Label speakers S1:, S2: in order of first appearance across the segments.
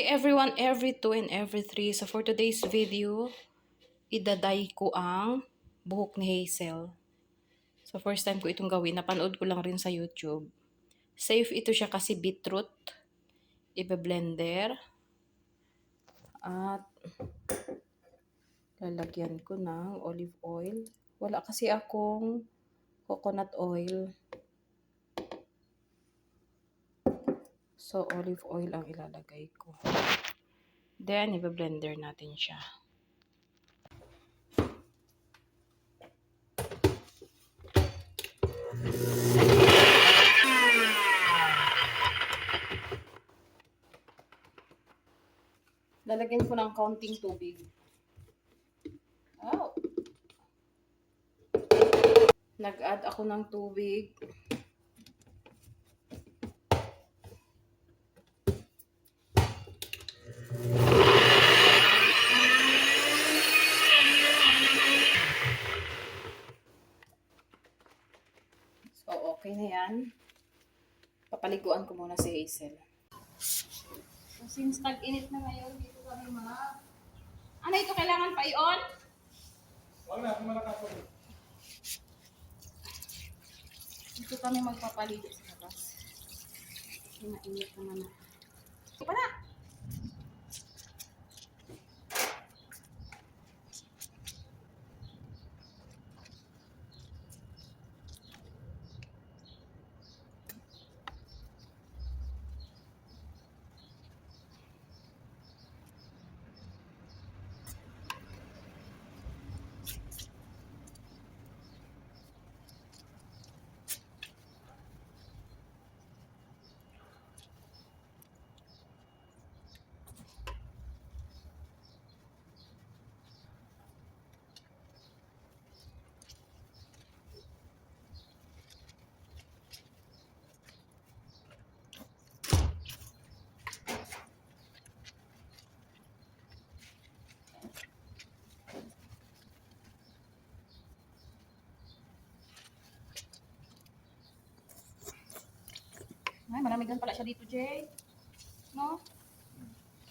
S1: everyone, every 2 and every 3. So for today's video, idaday ko ang buhok ni Hazel. So first time ko itong gawin. Napanood ko lang rin sa YouTube. Safe ito siya kasi beetroot. Ibe-blender. At lalagyan ko ng olive oil. Wala kasi akong coconut oil. So olive oil ang ilalagay ko. Then, ibe-blender natin siya. Lalagyan ko ng kaunting tubig. Oh. Nag-add ako ng tubig. So, okay na yan. Papaliguan ko muna si Hazel. So, since tag-init na ngayon, dito kami Ano ito? Kailangan pa i-on?
S2: Wala na, kumalakas ko.
S1: Dito kami magpapaligo sa labas. Kasi mainit naman na. Ito na! Ay, malamig pala siya dito, Jay. No?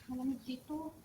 S1: Malamig dito.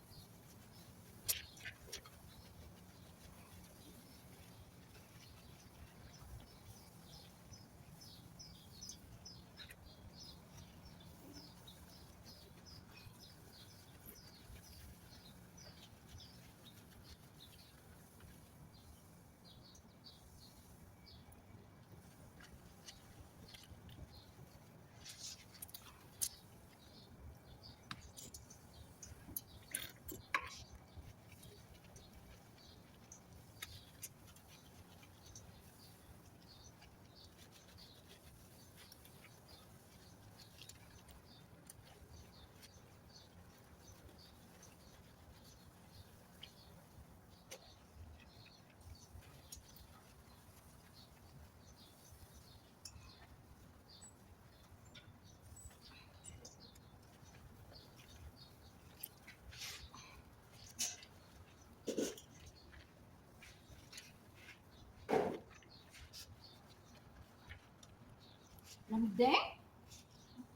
S1: Lamig din?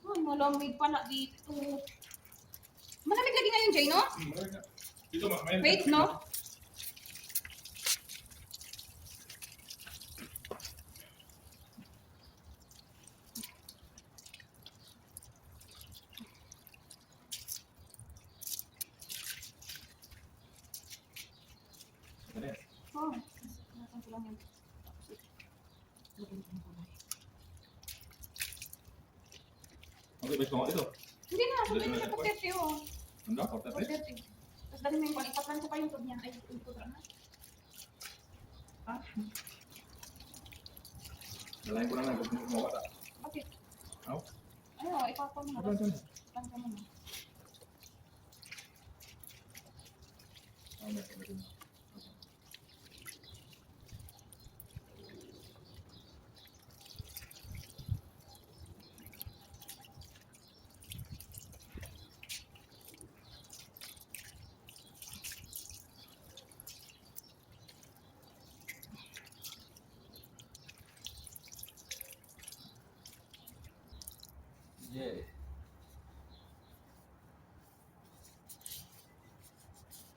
S1: Oh, malamig pala dito. Malamig lagi ngayon, Jay, no?
S2: Dito, may
S1: Wait, no? Oh, nasan ko lang yan.
S2: Okay, may ito.
S1: Hindi na, sabi mo sa pagkete, oh.
S2: Ang dapat, tapos.
S1: Pagkete. Tapos dali mo yung pag-ipatlan ko pa yung tub niya. Ay, yung tub na. Ah,
S2: Nalayan ko lang na, gusto mo bata.
S1: bakit?
S2: Ako?
S1: Ano, ipapon mo na.
S2: Ano, ano?
S1: Ipapon ka muna.
S2: Yeah.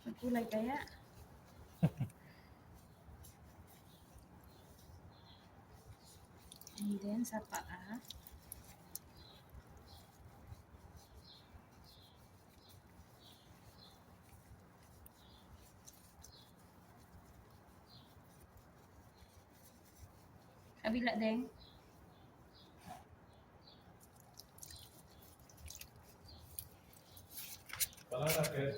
S1: Nagkulay kaya. And then sa paa. Kabila din.
S2: Wala na kaya.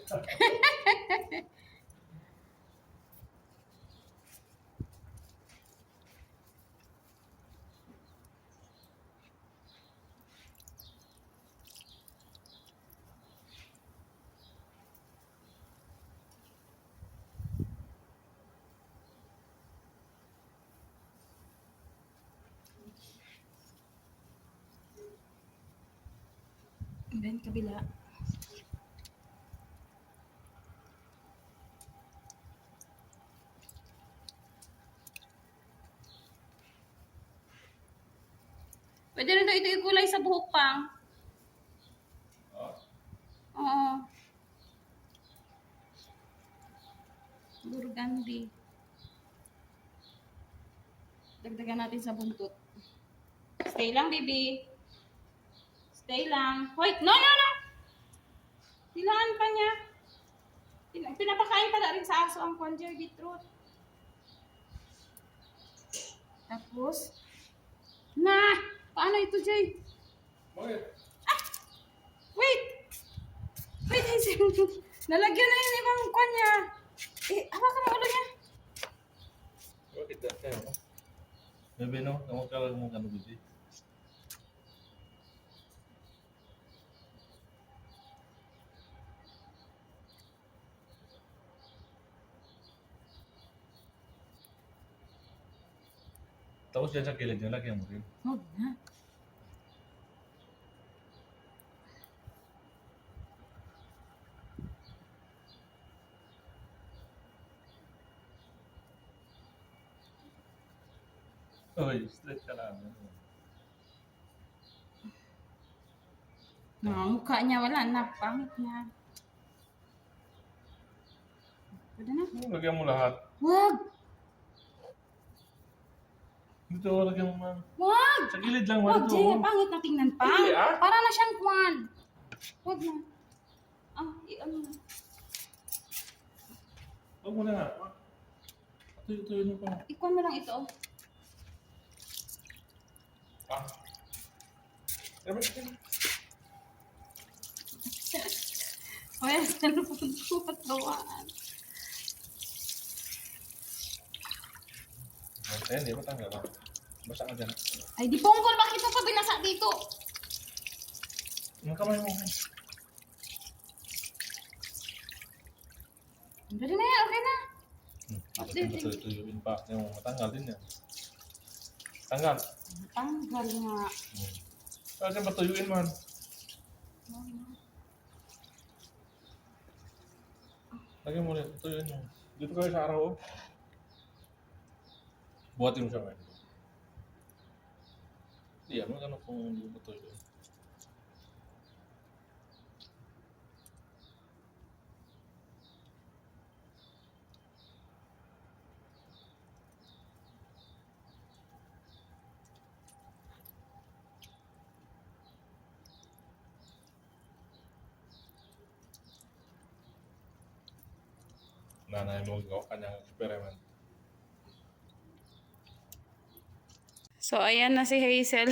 S1: And then kabila. Pwede rin ito ikulay sa buhok pang.
S2: Oh,
S1: Oo. Burgundy. Dagdagan natin sa buntot. Stay lang, baby. Stay lang. Hoy, no, no, no! Tilaan pa niya. Pinapakain pala rin sa aso ang conjer beetroot. Tapos, paano ito, Jay?
S2: bakit?
S1: Wait! Wait, Hazel. Nalagyan na yung ibang kanya. Hawakan mo ulo niya.
S2: Bakit dahil mo? Bebe no, kamu kalau mau kan biji. Tapos dyan sa kilid nyo, lagyan mo rin.
S1: Huwag na.
S2: Uy, straight ka lang.
S1: Mukha niya wala na. Pangit niya. Pwede na.
S2: Lagyan mo lahat.
S1: Wag!
S2: Dito, lagyan mo man.
S1: Wag!
S2: Sa gilid lang,
S1: Wag,
S2: dito.
S1: Jay. Pangit na tingnan pa.
S2: Hindi, ah.
S1: Para na siyang kwan. Wag na. Ano na.
S2: Huwag mo na nga. Tuyo mo pa.
S1: Ikwan mo lang ito.
S2: Ah.
S1: Kaya sa lupon ko patawaan.
S2: Ayan, di ba tanggal ba? Basta ka dyan.
S1: Ay, di ponggol. Bakit mo pa binasa dito?
S2: Yung kamay mo.
S1: Pwede na yan. Okay na.
S2: Bakit yung tuyuin pa? Yung matanggal din yan. Tanggal.
S1: Tanggal nga.
S2: Kasi patuyuin man. Lagyan mo ulit. Tuyuin mo. Dito kayo sa araw. Oh. Buhatin mo siya ngayon. Hindi, ano kung hindi mo tuyuin. Nanay mo gawa kanyang experiment.
S1: So, ayan na si Hazel.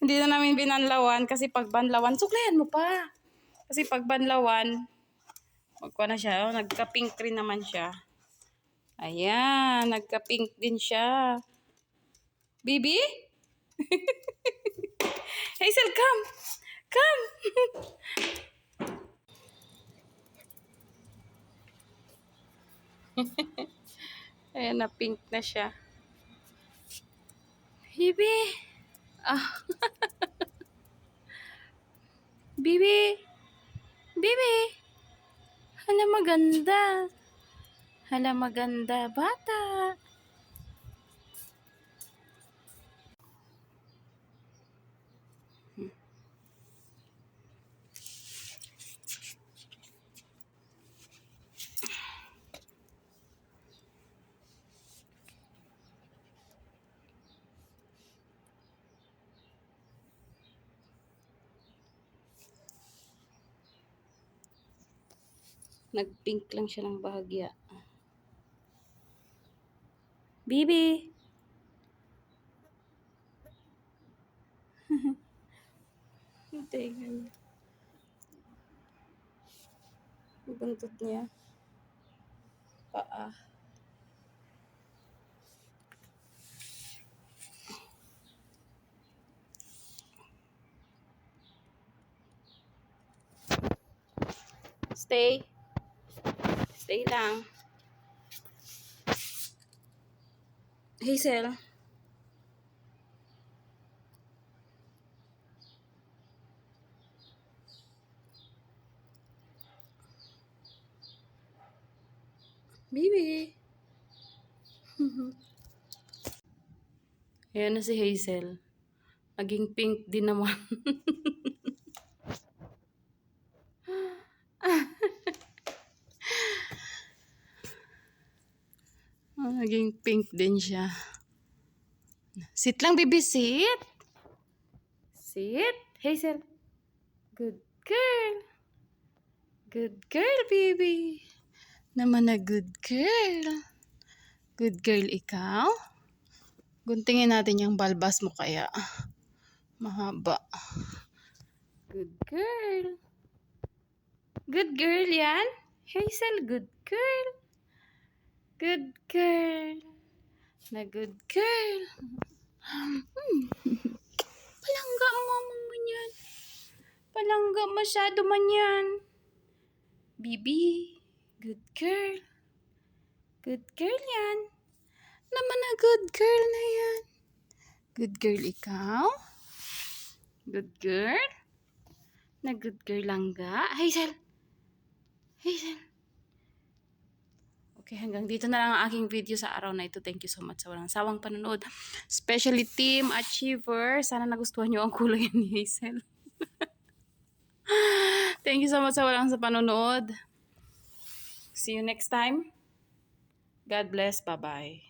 S1: Hindi na namin binanlawan kasi pag banlawan, suklayan mo pa. Kasi pag banlawan, magkuha na siya. Oh, nagka-pink rin naman siya. Ayan, nagka-pink din siya. Baby? Hazel, come! Come! Ayan, na pink na siya. Baby! Baby! Baby! Hala maganda. Hala maganda, bata. Nag-pink lang siya ng bahagya. Bibi! Tingnan niya. Buntot niya. Paa. Stay. Stay lang. Hazel. Bibi. Ayan na si Hazel. Naging pink din naman. Naging pink din siya. Sit lang, baby. Sit. Sit. Hazel. Good girl. Good girl, baby. Naman na good girl. Good girl ikaw. Guntingin natin yung balbas mo kaya. Mahaba. Good girl. Good girl yan. Hazel, good girl. Good girl. Na good girl. Palangga mama mo yan. Palangga masyado man yan. Bibi. Good girl. Good girl yan. Naman na good girl na yan. Good girl ikaw. Good girl. Na good girl langga. Hazel. Hazel. Okay, hanggang dito na lang ang aking video sa araw na ito. Thank you so much sa walang sawang panonood. Especially Team Achiever. Sana nagustuhan nyo ang kulay ni Hazel. Thank you so much sa walang sa panonood. See you next time. God bless. Bye-bye.